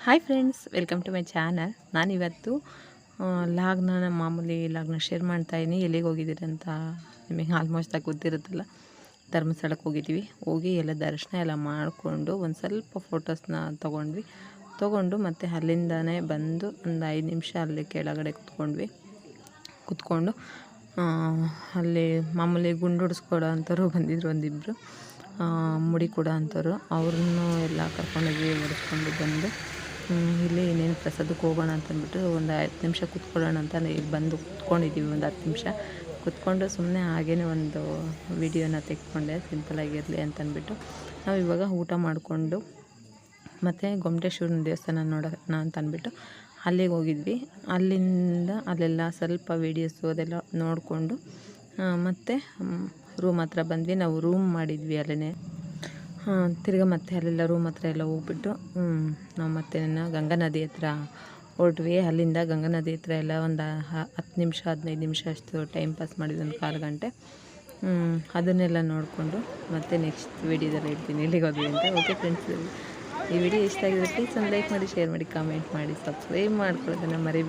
Hi friends, welcome to my channel. ನಾನಿವತ್ತು ಲಾಗ್ನ ಮಾಮೂಲಿ ಲಾಗ್ನ ಶೇರ್ ಮಾಡ್ತಾಯಿದ್ದೀನಿ. ಎಲ್ಲಿಗೆ ಹೋಗಿದ್ದೀರಿ ಅಂತ ನಿಮಗೆ ಆಲ್ಮೋಸ್ಟ್ ಆಗಿ ಗೊತ್ತಿರುತ್ತಲ್ಲ. ಧರ್ಮಸ್ಥಳಕ್ಕೆ ಹೋಗಿದ್ದೀವಿ. ಹೋಗಿ ಎಲ್ಲ ದರ್ಶನ ಎಲ್ಲ ಮಾಡಿಕೊಂಡು ಒಂದು ಸ್ವಲ್ಪ ಫೋಟೋಸ್ನ ತೊಗೊಂಡು ಮತ್ತು ಅಲ್ಲಿಂದನೇ ಬಂದು ಒಂದು 5 ನಿಮಿಷ ಅಲ್ಲಿ ಕೆಳಗಡೆ ಕುತ್ಕೊಂಡು ಅಲ್ಲಿ ಮಾಮೂಲಿ ಗುಂಡು ಹೊಡಿಸ್ಕೊಡೋ ಅಂಥವ್ರು ಬಂದಿದ್ರು, ಒಂದಿಬ್ಬರು ಮುಡಿ ಕೊಡೋ ಅಂಥವ್ರು. ಅವ್ರನ್ನೂ ಎಲ್ಲ ಕರ್ಕೊಂಡೋಗಿ ಹೊಡಿಸ್ಕೊಂಡು ಬಂದು ಇಲ್ಲಿ ಇನ್ನೇನು ಪ್ರಸಾದಕ್ಕೆ ಹೋಗೋಣ ಅಂತಂದ್ಬಿಟ್ಟು ಒಂದು 10 ನಿಮಿಷ ಕೂತ್ಕೊಳ್ಳೋಣ ಅಂತ ಬಂದು ಕೂತ್ಕೊಂಡಿದ್ದೀವಿ. ಒಂದು 10 ನಿಮಿಷ ಕೂತ್ಕೊಂಡು ಸುಮ್ಮನೆ ಹಾಗೇ ಒಂದು ವಿಡಿಯೋನ ತೆಗೆದುಕೊಂಡೆ, ಸಿಂಪಲಾಗಿರಲಿ ಅಂತಂದ್ಬಿಟ್ಟು. ನಾವು ಇವಾಗ ಊಟ ಮಾಡಿಕೊಂಡು ಮತ್ತು ಗೊಮ್ಮಟೇಶ್ವರನ ದೇವಸ್ಥಾನ ನೋಡೋಣ ಅಂತಂದ್ಬಿಟ್ಟು ಅಲ್ಲಿಗೆ ಹೋಗಿದ್ವಿ. ಅಲ್ಲೆಲ್ಲ ಸ್ವಲ್ಪ ವೀಡಿಯೋಸು ಅದೆಲ್ಲ ನೋಡಿಕೊಂಡು ಮತ್ತು ರೂಮ್ ಹತ್ರ ಬಂದ್ವಿ. ನಾವು ರೂಮ್ ಮಾಡಿದ್ವಿ ಅಲ್ಲೇ. ತಿರ್ಗಿ ಮತ್ತೆ ಅಲ್ಲೆಲ್ಲ ರೂಮ್ ಹತ್ರ ಎಲ್ಲ ಹೋಗ್ಬಿಟ್ಟು ನಾವು ಮತ್ತೆ ಗಂಗಾ ನದಿ ಹತ್ರ ಹೊರಟ್ವಿ. ಅಲ್ಲಿಂದ ಗಂಗಾ ನದಿ ಹತ್ರ ಎಲ್ಲ ಒಂದು 10 ನಿಮಿಷ 15 ನಿಮಿಷ ಅಷ್ಟು ಟೈಮ್ ಪಾಸ್ ಮಾಡಿದ್ವಿ, ಒಂದು 1/4 ಗಂಟೆ. ಅದನ್ನೆಲ್ಲ ನೋಡಿಕೊಂಡು ಮತ್ತೆ ನೆಕ್ಸ್ಟ್ ವೀಡಿಯೋದಲ್ಲಿ ಹೇಳ್ತೀನಿ ಎಲ್ಲಿಗೆ ಹೋದ್ವಿ ಅಂತ. ಓಕೆ ಫ್ರೆಂಡ್ಸ್, ಈ ವಿಡಿಯೋ ಇಷ್ಟ ಆಗಿದ್ರೆ ಪ್ಲೀಸ್ ಒಂದು ಲೈಕ್ ಮಾಡಿ, ಶೇರ್ ಮಾಡಿ, ಕಾಮೆಂಟ್ ಮಾಡಿ, ಸಬ್ಸ್ಕ್ರೈಬ್ ಮಾಡ್ಕೊಳ್ಳೋದನ್ನು ಮರಿಬೇಡಿ.